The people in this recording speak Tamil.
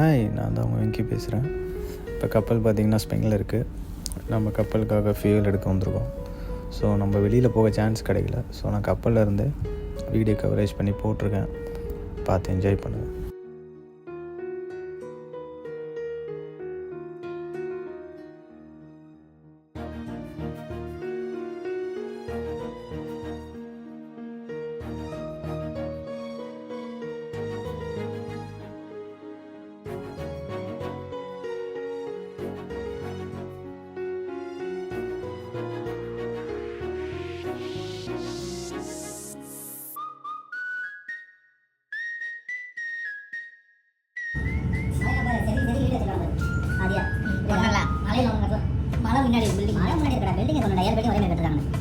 ஹாய், நான் தான் உங்கள் வெங்கி பேசுகிறேன். இப்போ கப்பல் பார்த்திங்கன்னா ஸ்பெயினில் இருக்குது. நம்ம கப்பலுக்காக ஃபியூல் எடுக்க வந்திருக்கோம். ஸோ நம்ம வெளியில் போக சான்ஸ் கிடைக்கல. ஸோ நான் கப்பலில் இருந்து வீடியோ கவரேஜ் பண்ணி போட்டிருக்கேன். பார்த்து என்ஜாய் பண்ணுங்கள். மழை முன்னாடி பில்டிங் மழை முன்னாடி இருக்கிற பில்டிங் சொன்ன ஏர் பில்டிங் ஒரே மாதிரி கட்டுறாங்க.